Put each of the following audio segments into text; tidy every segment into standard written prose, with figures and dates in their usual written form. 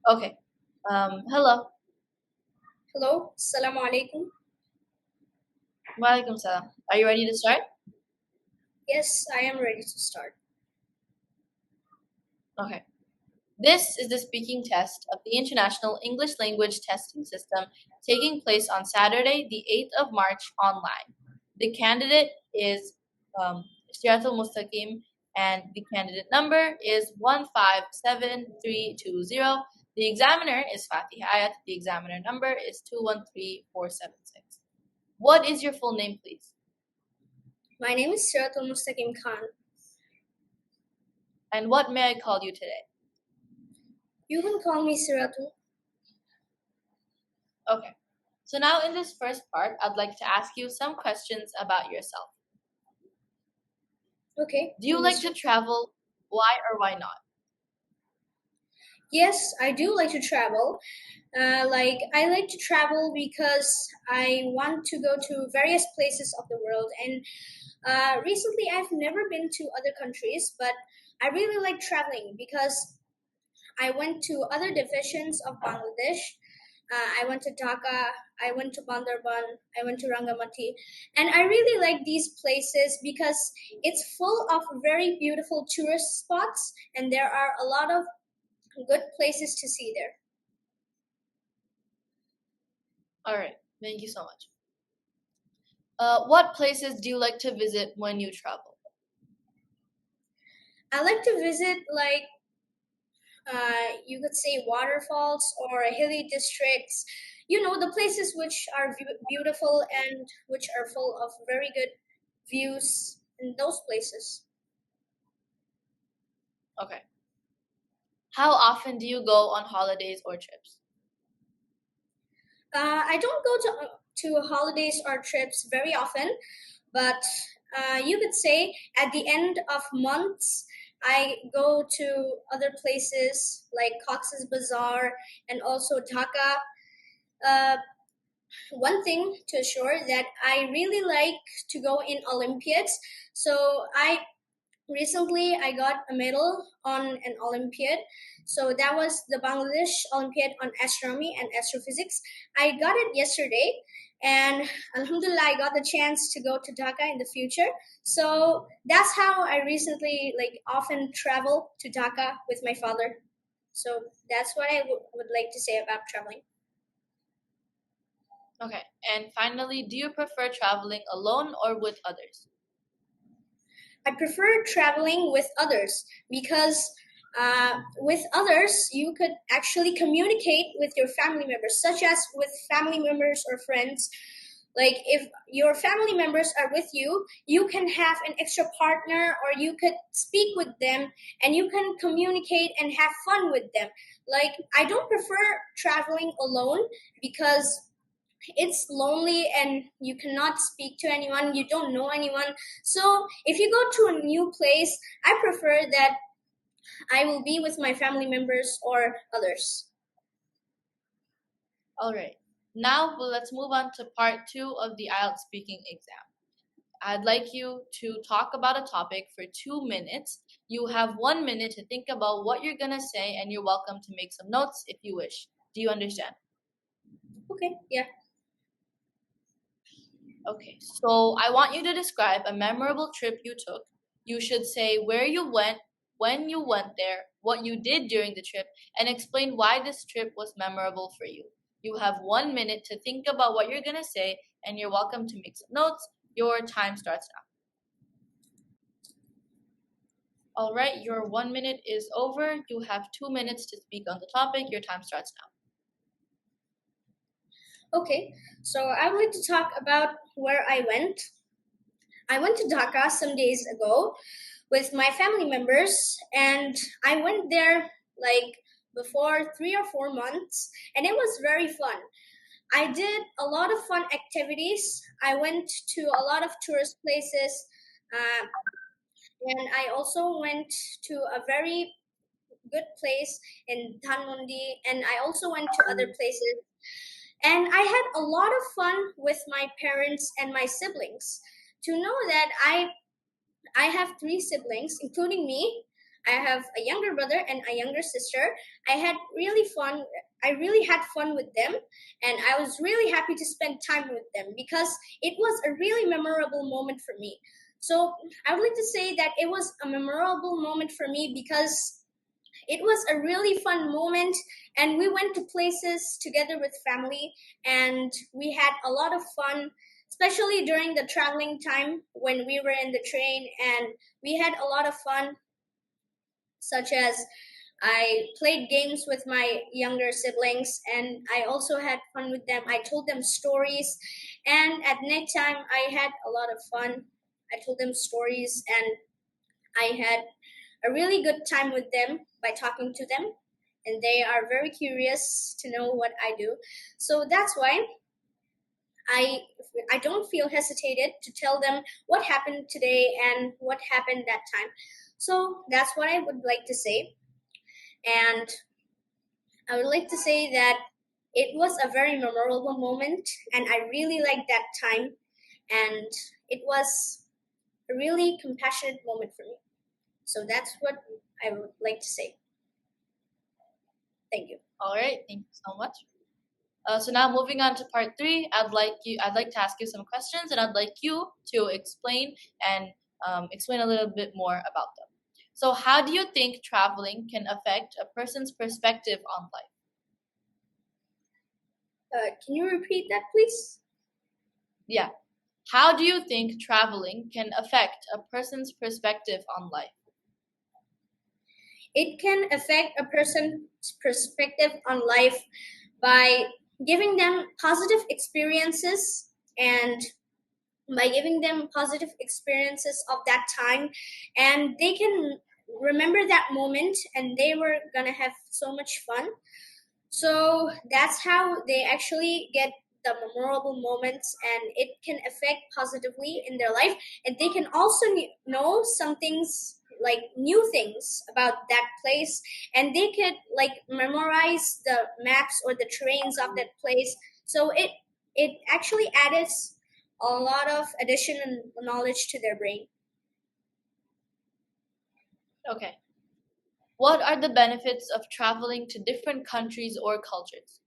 Okay. Hello. Hello, Assalamu alaikum. Walaikum salam. Are you ready to start? Yes, I am ready to start. Okay. This is the speaking test of the International English Language Testing System taking place on Saturday, the 8th of March online. The candidate is Siratul Mustaqim and the candidate number is 157320. The examiner is Faatiha Aayat. The examiner number is 213476. What is your full name, please? My name is Siratul Mustaqim Khan. And what may I call you today? You can call me Siratul. Okay. So now in this first part, I'd like to ask you some questions about yourself. Okay. Do you like to travel? Why or why not? Yes, I do like to travel. I like to travel because I want to go to various places of the world. And recently, I've never been to other countries, but I really like traveling because I went to other divisions of Bangladesh. I went to Dhaka, I went to Bandarban, I went to Rangamati, and I really like these places because it's full of very beautiful tourist spots, and there are a lot of good places to see there. All right. Thank you so much. What places do you like to visit when you travel? I like to visit you could say waterfalls or hilly districts. You know, the places which are beautiful and which are full of very good views in those places. Okay. How often do you go on holidays or trips? I don't go to holidays or trips very often, but you could say at the end of months, I go to other places like Cox's Bazaar and also Dhaka. Uh, One thing to assure that I really like to go in Olympiads. So I recently I got a medal on an Olympiad. So that was the Bangladesh Olympiad on astronomy and astrophysics. I got it yesterday, and Alhamdulillah, I got the chance to go to Dhaka in the future. So that's how I recently often travel to Dhaka with my father. So that's what I would like to say about traveling. Okay. And finally, do you prefer traveling alone or with others? I prefer traveling with others because with others you could actually communicate with your family members, such as with family members or friends. Like if your family members are with you, you can have an extra partner or you could speak with them and you can communicate and have fun with them. Like I don't prefer traveling alone because it's lonely and you cannot speak to anyone, you don't know anyone. So if you go to a new place, I prefer that I will be with my family members or others. All right. Now let's move on to part two of the Ielts speaking exam. I'd like you to talk about a topic for 2 minutes. You have 1 minute to think about what you're going to say, and you're welcome to make some notes if you wish. Do you understand? Okay, yeah. Okay, so I want you to describe a memorable trip you took. You should say where you went, when you went there, what you did during the trip, and explain why this trip was memorable for you. You have 1 minute to think about what you're going to say, and you're welcome to make some notes. Your time starts now. All right, your 1 minute is over. You have 2 minutes to speak on the topic. Your time starts now. Okay, so I would like to talk about where I went. I went to Dhaka some days ago with my family members, and I went there like before 3 or 4 months, and it was very fun. I did a lot of fun activities. I went to a lot of tourist places, uh, and I also went to a very good place in Dhanmondi, and I also went to other places. And I had a lot of fun with my parents and my siblings. To know that I have three siblings, including me. I have a younger brother and a younger sister. I really had fun with them, and I was really happy to spend time with them because it was a really memorable moment for me. So I would like to say that it was a memorable moment for me because it was a really fun moment, and we went to places together with family, and we had a lot of fun, especially during the traveling time when we were in the train, and we had a lot of fun, such as I played games with my younger siblings, and I also had fun with them. I told them stories, and at nighttime I had a lot of fun. I told them stories, and I had a really good time with them by talking to them, and they are very curious to know what I do. So that's why I I don't feel hesitated to tell them what happened today and what happened that time. So that's what I would like to say. And I would like to say that it was a very memorable moment, and I really liked that time, and it was a really compassionate moment for me. So that's what I would like to say. Thank you. All right, thank you so much. So now moving on to part three, I'd like to ask you some questions, and I'd like you to explain and explain a little bit more about them. So, how do you think traveling can affect a person's perspective on life? Can you repeat that, please? Yeah. How do you think traveling can affect a person's perspective on life? It can affect a person's perspective on life by giving them positive experiences, and by giving them positive experiences of that time, and they can remember that moment, and they were gonna have so much fun. So that's how they actually get the memorable moments, and it can affect positively in their life, and they can also know some things, like new things about that place, and they could like memorize the maps or the terrains of that place. So it actually adds a lot of additional knowledge to their brain. Okay. What are the benefits of traveling to different countries or cultures?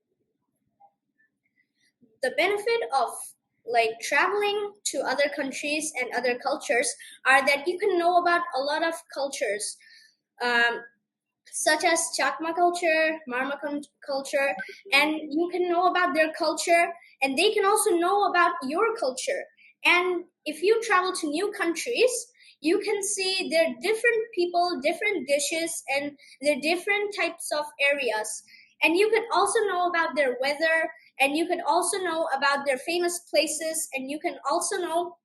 The benefit of like traveling to other countries and other cultures are that you can know about a lot of cultures, um, such as Chakma culture, Marma culture, and you can know about their culture, and they can also know about your culture. And if you travel to new countries, you can see their different people, different dishes, and their different types of areas. And you could also know about their weather, and you could also know about their famous places, and you can also know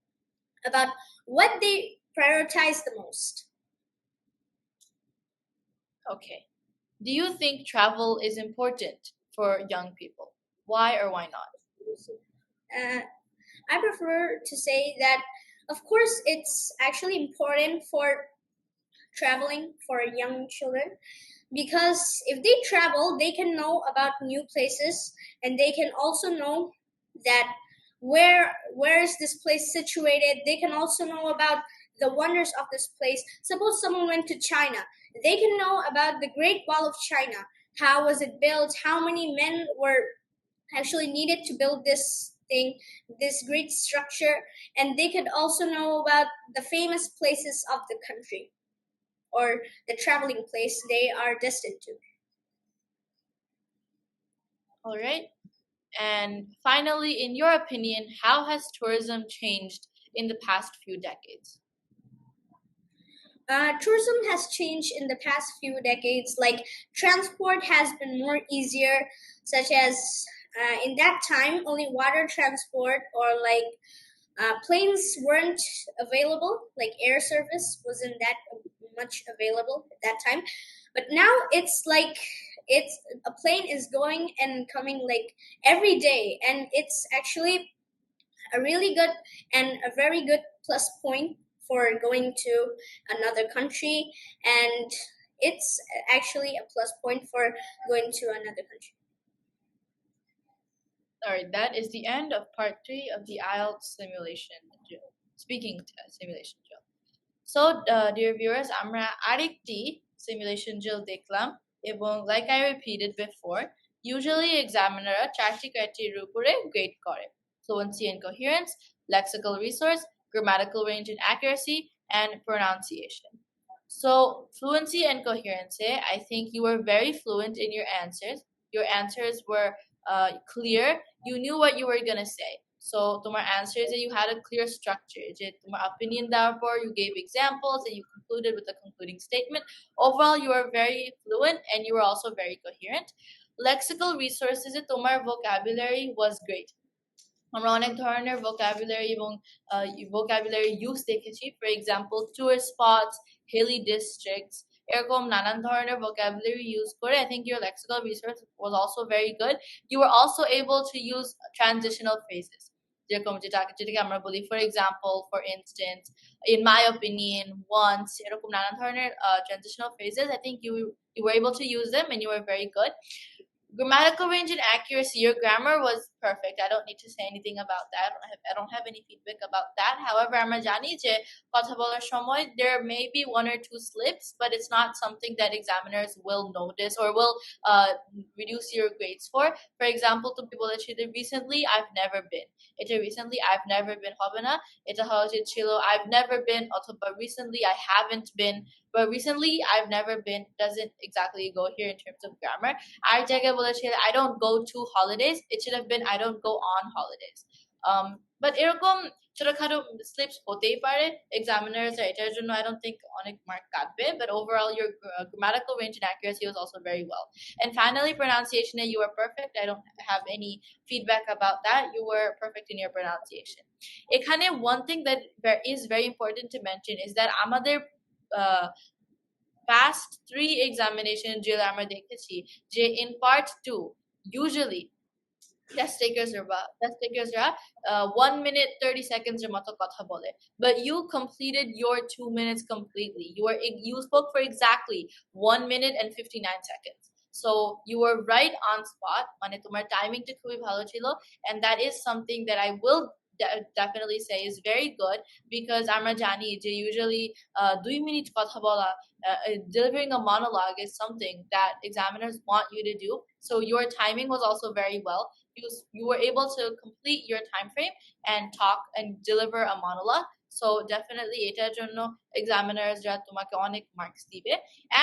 about what they prioritize the most. Okay. Do you think travel is important for young people? Why or why not? Uh, I prefer to say that, of course, it's actually important for traveling for young children, because if they travel, they can know about new places, and they can also know that where is this place situated. They can also know about the wonders of this place. Suppose someone went to China, they can know about the Great Wall of China. How was it built? How many men were actually needed to build this thing, this great structure? And they could also know about the famous places of the country, or the traveling place they are destined to. All right. And finally, in your opinion, how has tourism changed in the past few decades? Tourism has changed in the past few decades. Like transport has been more easier, such as in that time only water transport or like planes weren't available. Like air service wasn't that much available at that time. But now it's like it's a plane is going and coming like every day, and it's actually a really good and a very good plus point for going to another country, and it's actually a plus point for going to another country. All right, that is the end of part three of the Ielts simulation drill, speaking simulation drill. So, dear viewers, আমরা আরেকটি simulation drill দেখলাম এবং like I repeated before, usually examinerরা চারটি criteria উপরে grade করে: fluency and coherence, lexical resource, grammatical range and accuracy, and pronunciation. So, fluency and coherence, I think you were very fluent in your answers. Your answers were clear. You knew what you were going to say. So, তোমার answers, you had a clear structure. তোমার opinion দেওয়ার পর, you gave examples and you concluded with a concluding statement. Overall, you were very fluent and you were also very coherent. Lexical resources, তোমার vocabulary was great. আমরা অনেক ধরনের vocabulary এবং vocabulary use দেখেছি. For example, tourist spots, hilly districts, এরকম নানান ধরনের vocabulary use করে I think your lexical resource was also very good. You were also able to use transitional phrases. যেরকম যেটাকে আমরা বলি for example, for instance, in my opinion, once, এরকম নানান ধরনের transitional phrases. I think you were able to use them and you were very good. Grammatical range and accuracy, your grammar was perfect. I don't need to say anything about that. I don't have any feedback about that. However, আমরা জানি যে কথা বলার সময় there may be one or two slips, but it's not something that examiners will notice or will reduce your grades for. For example, তুমি বলেছি যে recently I've never been. এটা recently I've never been হবে না, এটা হওয়া উচিত ছিল I've never been অথবা recently I haven't been. But recently I've never been doesn't exactly go here in terms of grammar. আর জায়গায় বলেছে I don't go to holidays, it should have been I don't go on holidays. But এরকম ছোটখাটো slips হতেই পারে, examiners এটার জন্য I don't think অনেক mark কাটবে, but overall your grammatical range and accuracy was also very well. And finally, pronunciation, you were perfect. I don't have any feedback about that. You were perfect in your pronunciation. এখানে one thing that is very important to mention is that আমাদের past 3 examination drill আমরা দেখেছি যে in part 2 usually test takersরা 1 minute 30 seconds এর মতো কথা বলে, but you completed your 2 minutes completely. You spoke for exactly 1 minute and 59 seconds. So you were right on spot. মানে তোমার টাইমিংটা খুবই ভালো ছিল, and that is something that I will definitely say is very good, because আমরা জানি যে usually 2 minute কথা বলা, delivering a monologue is something that examiners want you to do. So your timing was also very well. You were able to complete your time frame and talk and deliver a monologue. So definitely এটার জন্য examiners রা তোমাকে অনেক marks দিবে.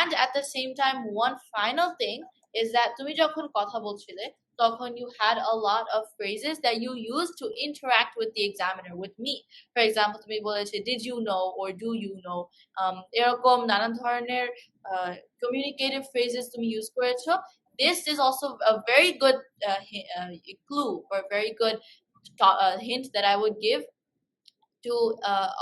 And at the same time, one final thing is that তুমি যখন কথা বলছিলে তখন you had a lot of phrases that you used to interact with the examiner, with me. For example, তুমি বলেছে did you know or do you know, এরকম নানান ধরনের communicative phrases তুমি use করেছো. This is also a very good clue or very good hint that I would give to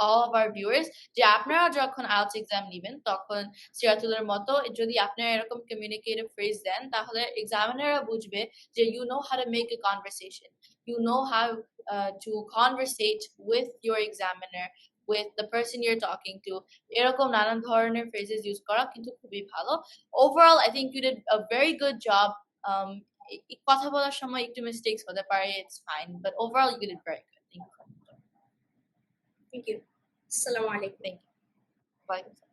all of our viewers যে আপনারা যখন IELTS এক্সাম নেবেন তখন সিরাতুলের মতো যদি আপনারা এরকম communicative phrase দেন তাহলে এক্সামিনাররা বুঝবে যে you know how to make a conversation, you know how to conversate with your examiner, with the person you're talking to. এরকম নানান ধরনের phrases use করা কিন্তু খুবই ভালো. Overall, I think you did a very good job. কথা বলার সময় একটু mistakes হতে পারে, it's fine, but overall you did very good. Thank you. Thank you. Assalamu alaikum. Thank you. Bye.